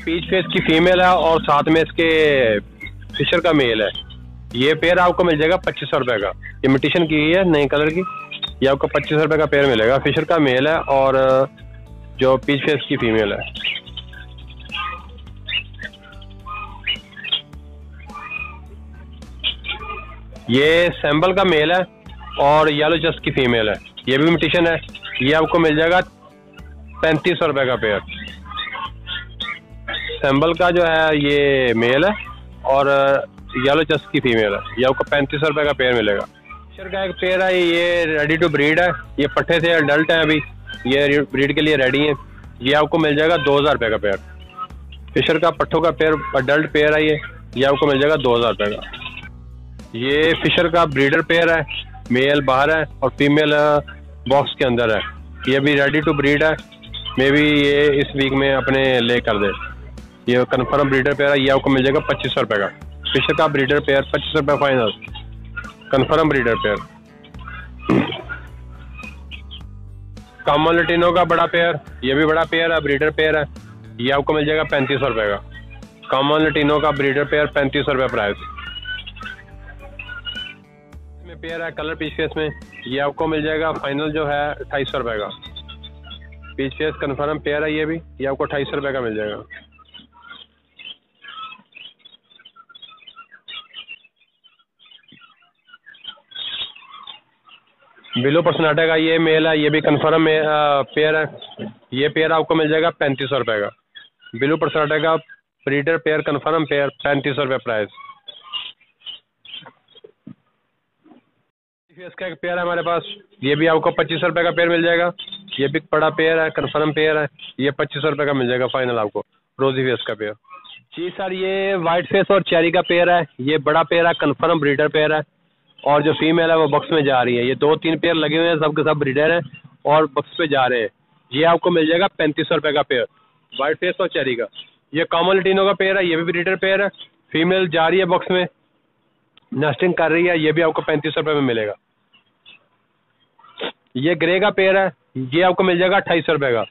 Peach face की female है और साथ में इसके फिशर का मेल है। ये पेयर आपको मिल जाएगा 2500 रुपये का। इमिटेशन की हुई है नए कलर की। ये आपको 2500 रुपये का पेयर मिलेगा। फिशर का मेल है और जो पीच फेस की फीमेल है। ये सैम्बल का मेल है और येलो चेस्ट की फीमेल है। ये भी इमिटेशन है। ये आपको मिल जाएगा 3500 रुपये का पेयर। सैम्बल का जो है ये मेल है और येलो चेस्ट की फीमेल है। ये आपको 3500 रुपये का पेयर मिलेगा। फिशर का एक पेयर है, ये रेडी टू ब्रीड है। ये पट्टे से अडल्ट हैं, अभी ये ब्रीड के लिए रेडी हैं। ये आपको मिल जाएगा 2000 रुपये का पेयर। फिशर का पट्ठों का पेयर अडल्ट पेयर है। ये आपको मिल जाएगा 2000 रुपये का। ये फिशर का ब्रीडर पेयर है। मेल बाहर है और फीमेल बॉक्स के अंदर है। ये भी रेडी टू ब्रीड है। मे बी ये इस वीक में अपने ले कर दे। ये कन्फर्म ब्रीडर पेयर है। ये आपको मिल जाएगा 2500 रुपये का। फिशर का ब्रीडर पेयर 2500 रुपये final. Confirm breeder pair. Common Latino का बड़ा पेयर, ये भी बड़ा पेयर है, ब्रीडर पेयर है। ये आपको मिल जाएगा 3500 रुपये का। कॉमन लैटिनो का ब्रीडर पेयर 3500 रुपये प्राइस। इसमें पेयर है कलर पीच फेस में। ये आपको मिल जाएगा फाइनल जो है 2800 रुपये का। पीच फेस कन्फर्म पेयर है। ये आपको 2800 रुपये का मिल जाएगा। बिलो पर्सनाटा का ये मेल है। ये भी कन्फर्म पेयर है। ये पेयर आपको मिल जाएगा 3500 रुपये का। बिलो पर्सनाटा का ब्रीडर पेयर कन्फर्म पेयर 3500 रुपये प्राइस। इसका एक पेयर है हमारे पास। ये भी आपको 2500 रुपये का पेयर मिल जाएगा। ये भी बड़ा पेयर है, कन्फर्म पेयर है। ये 2500 रुपये का मिल जाएगा फाइनल आपको। रोजी फेस का पेयर। जी सर, ये वाइट फेस और चेरी का पेयर है। ये बड़ा पेयर है, कन्फर्म ब्रीडर पेयर है और जो फीमेल है वो बक्स में जा रही है। ये 2-3 पेयर लगे हुए हैं, सबके सब ब्रीडर हैं और बक्स पे जा रहे हैं। ये आपको मिल जाएगा 3500 रुपये का पेयर, वाइट फेस और चेरी का। ये कॉमन लैटिनो का पेयर है। ये भी ब्रीडर पेयर है। फीमेल जा रही है बक्स में, नेस्टिंग कर रही है। ये भी आपको 3500 रुपये में मिलेगा। ये ग्रे का पेयर है। ये आपको मिल जाएगा 2800 रुपये का।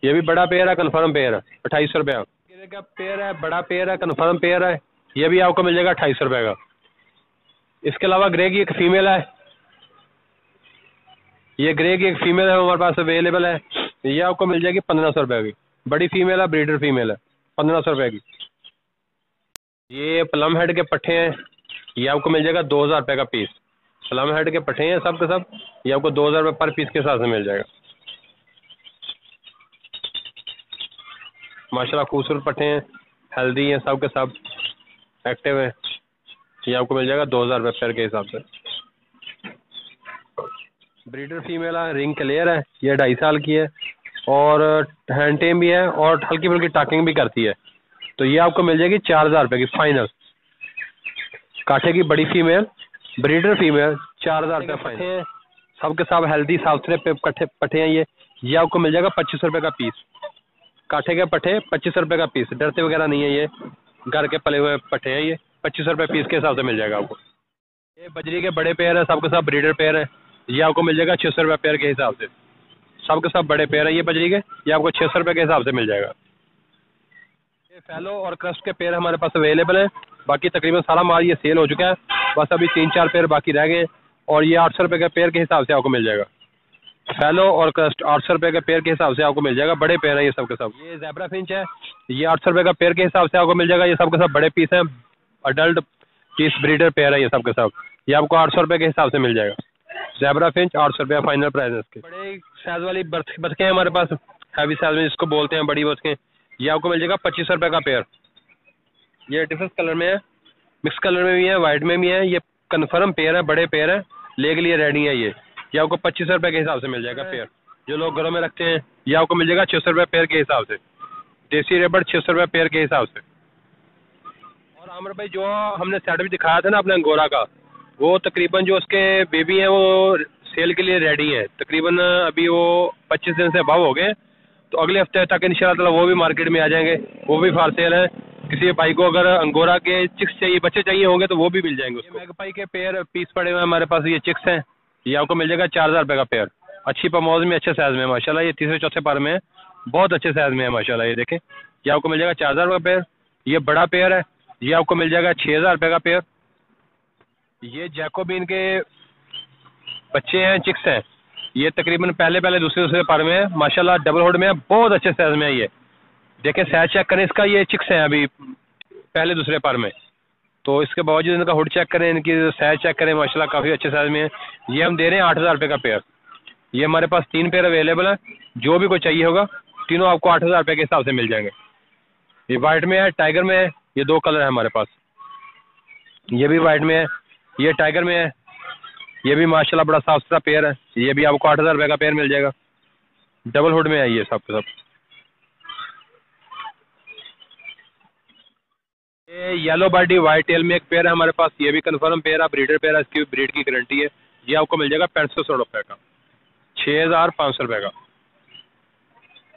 ये भी बड़ा पेयर है, कन्फर्म पेयर है, 2800 रुपये का। ग्रे का पेयर है, बड़ा पेयर है, कन्फर्म पेयर है। ये भी आपको मिल जाएगा 2800 रुपये का। इसके अलावा ग्रे की एक फीमेल है। ये ग्रे की एक फीमेल है हमारे पास अवेलेबल है। ये आपको मिल जाएगी 1500 रुपये की। बड़ी फीमेल है, ब्रीडर फीमेल है, 1500 रुपये की। ये प्लम हेड के पट्टे हैं। ये आपको मिल जाएगा 2000 रुपये का पीस। प्लम हेड के पट्टे हैं सब के सब। ये आपको 2000 रुपये पर पीस के हिसाब से मिल जाएगा। माशाल्लाह खूबसूरत पट्टे हैं, हेल्दी हैं, सब के सब एक्टिव हैं। ये आपको मिल जाएगा 2000 रुपये पेयर के हिसाब से। ब्रीडर फीमेल है, रिंग क्लियर है। ये 2.5 साल की है और हैंड टेम भी है और हल्की फुल्की टाकिंग भी करती है। तो ये आपको मिल जाएगी 4000 रुपये की फाइनल। कांटे की बड़ी फीमेल, ब्रीडर फीमेल, 4000 रुपये फाइनल। सब के सब हेल्दी साफ सुथरे पट्टे हैं। ये आपको मिल जाएगा 2500 रुपये का पीस। कांटे के पट्टे 2500 रुपये का पीस। डरते वगैरह नहीं है, ये घर के पले हुए पट्टे हैं। ये 2500 रुपये पीस के हिसाब से मिल जाएगा आपको। ये बजरी के बड़े पेयर है, सबके सब ब्रीडर पेयर है। ये आपको मिल जाएगा 600 रुपये पेयर के हिसाब से। सबके सब बड़े पेयर है ये बजरी के। ये आपको 600 रुपये के हिसाब से मिल जाएगा। ये फैलो और क्रस्ट के पेयर हमारे पास अवेलेबल है। बाकी तकरीबन सारा माल ये सेल हो चुका है, बस अभी 3-4 पेयर बाकी रह गए और ये 800 रुपये के पेयर के हिसाब से आपको मिल जाएगा। फैलो और क्रस्ट 800 रुपये के पेयर के हिसाब से आपको मिल जाएगा। बड़े पेयर है ये सब के सब। ये ज़ेब्रा फिंच है। ये 800 रुपये का पेयर के हिसाब से आपको मिल जाएगा। ये सब के सब बड़े पीस हैं, अडल्ट पीस ब्रीडर पेयर है ये सब के सब। ये आपको 800 रुपये के हिसाब से मिल जाएगा। ज़ेब्रा फिंच 800 रुपये फाइनल प्राइस है इसके। बड़े साइज वाली बतखें हैं हमारे पास, हैवी साइज में जिसको बोलते हैं बड़ी बतखें। ये आपको मिल जाएगा 2500 रुपये का पेयर। ये डिफरेंट कलर में है, मिक्स कलर में भी है, वाइट में भी है। ये कन्फर्म पेयर है, बड़े पेयर है, ले के लिए रेडी है। ये आपको 2500 रुपये के हिसाब से मिल जाएगा पेयर। जो लोग घरों में रखते हैं ये आपको मिल जाएगा 600 रुपये पेयर के हिसाब से। देसी रेबड़ 600 रुपये पेयर के हिसाब से। और आमिर भाई जो हमने सेट भी दिखाया था ना अपने अंगोरा का, वो तकरीबन जो उसके बेबी हैं वो सेल के लिए रेडी है। तकरीबन अभी वो 25 दिन से अबव हो गए, तो अगले हफ्ते तक इंशाल्लाह ताला वो भी मार्केट में आ जाएंगे। वो भी फॉर सेल है। किसी भाई को अगर अंगोरा के चिक्स चाहिए, बच्चे चाहिए होंगे तो वो भी मिल जाएंगे उसको। मैगपाई के पेयर पीस पड़े हुए हैं हमारे पास। ये चिक्स हैं। ये आपको मिल जाएगा 4000 रुपये का पेयर। अच्छी पमौज में, अच्छे साइज में माशाल्लाह। ये तीसरे चौथे पार में है, बहुत अच्छे साइज में है माशाल्लाह। ये देखें ये आपको मिल जाएगा 4000 रुपये का पेयर। ये बड़ा पेयर है, ये आपको मिल जाएगा 6000 रुपये का पेयर। ये जैकोबिन के बच्चे हैं, चिक्स हैं। ये तकरीबन पहले दूसरे पर में है, माशाल्लाह डबल हुड में है, बहुत अच्छे साइज में है। ये देखें, साइज चेक करें इसका, ये चिक्स हैं अभी पहले दूसरे पर में। तो इसके बावजूद इनका हुड चेक करें, इनकी साइज चेक करें, माशाल्लाह काफ़ी अच्छे साइज में है। ये हम दे रहे हैं 8000 रुपये का पेयर। ये हमारे पास 3 पेयर अवेलेबल है, जो भी कोई चाहिए होगा तीनों आपको 8000 रुपये के हिसाब से मिल जाएंगे। ये वाइट में है, टाइगर में है, ये 2 कलर है हमारे पास। ये भी वाइट में है, ये टाइगर में है। ये भी माशाल्लाह बड़ा साफ सुथरा पेयर है, ये भी आपको 8000 रुपये का पेयर मिल जाएगा। डबल हुड में है ये सब के सब। ये येलो बॉडी वाइट टेल में एक पेयर है हमारे पास, ये भी कंफर्म पेयर है, ब्रीडर पेयर है, इसकी ब्रीड की गारंटी है। ये आपको मिल जाएगा 6500 रुपये का, 6500 रुपये का।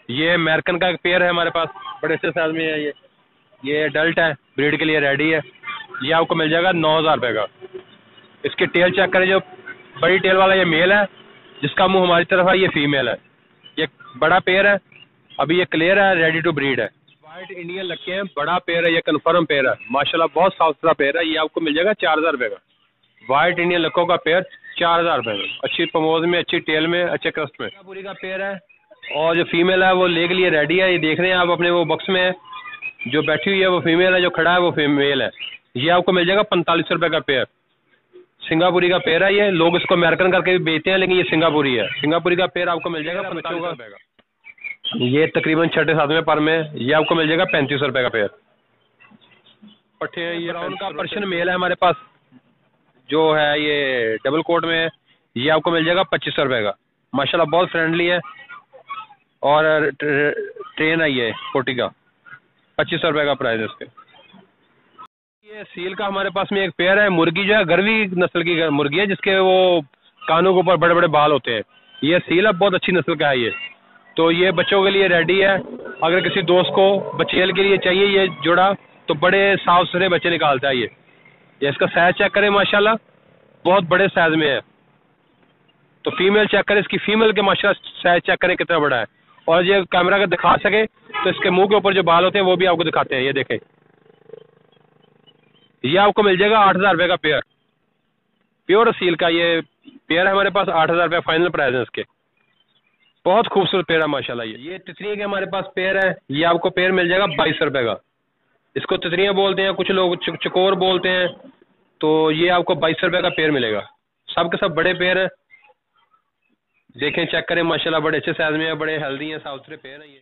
ये अमेरिकन का एक पेयर है हमारे पास, बड़े से साइज में है। ये अडल्ट है, ब्रीड के लिए रेडी है। ये आपको मिल जाएगा 9000 रुपये का। इसकी टेल चेक करें, जो बड़ी टेल वाला ये मेल है, जिसका मुंह हमारी तरफ है, ये फीमेल है। ये बड़ा पेयर है, अभी ये क्लियर है, रेडी टू ब्रीड है। वाइट इंडियन लक्के हैं, बड़ा पेयर है, ये कन्फर्म पेयर है, माशाल्लाह बहुत साफ सुथरा पेयर है। ये आपको मिल जाएगा 4000 रुपये का। वाइट इंडियन लक्कों का पेयर 4000 रुपये में, अच्छी प्रमोज में, अच्छी टेल में, अच्छे क्रस्ट में। पूरी का पेयर है, और जो फीमेल है वो ले के लिए रेडी है। ये देख रहे हैं आप अपने वो बॉक्स में है, जो बैठी हुई है वो फीमेल है, जो खड़ा है वो फीमेल है। ये आपको मिल जाएगा 4500 रुपये का पेयर। सिंगापुरी का पेयर है, ये लोग इसको अमेरिकन करके भी बेचते हैं, लेकिन ये सिंगापुरी है। सिंगापुरी का पेयर आपको मिल जाएगा 4500 रुपये का। ये तकरीबन 6-7वें पर में, ये आपको मिल जाएगा 3500 रुपये का पेयर। पट्टे हैं, ये ब्राउन का पर्शियन मेल है हमारे पास, जो है ये डबल कोट में है। ये आपको मिल जाएगा 2500 रुपये का। माशाल्लाह बहुत फ्रेंडली है, और ट्रेन है ये 40 का, 2500 रुपये का प्राइस है इसके। ये सील का हमारे पास में एक पेयर है। मुर्गी जो है गरवी नस्ल की मुर्गी है, जिसके वो कानों के ऊपर बड़े बड़े बाल होते हैं। ये सील है, बहुत अच्छी नस्ल का है ये। तो ये बच्चों के लिए रेडी है, अगर किसी दोस्त को बचेल के लिए चाहिए ये जोड़ा, तो बड़े साफ सुथरे बच्चे निकालता है ये। इसका साइज चेक करें, माशाल्लाह बहुत बड़े साइज में है। तो फीमेल चेक करें, इसकी फीमेल के माशाल्लाह साइज चेक करें कितना बड़ा है। और ये कैमरा का दिखा सके तो इसके मुंह के ऊपर जो बाल होते हैं वो भी आपको दिखाते हैं, ये देखें। ये आपको मिल जाएगा 8000 रुपये का पेयर, प्योर सील का ये पेयर है हमारे पास। 8000 रुपये फाइनल प्राइस है इसके। बहुत खूबसूरत पेयर है माशाल्लाह। ये तितली के हमारे पास पेयर है, ये आपको पेयर मिल जाएगा 2200 रुपये का। इसको तितलियाँ बोलते हैं, कुछ लोग चकोर बोलते हैं। तो ये आपको 2200 रुपये का पेयर मिलेगा। सब के सब बड़े पेयर हैं, देखें चेक करें, माशाल्लाह बड़े अच्छे साइज में है, बड़े हेल्दी हैं, साफ सुथरे पेयर हैं ये।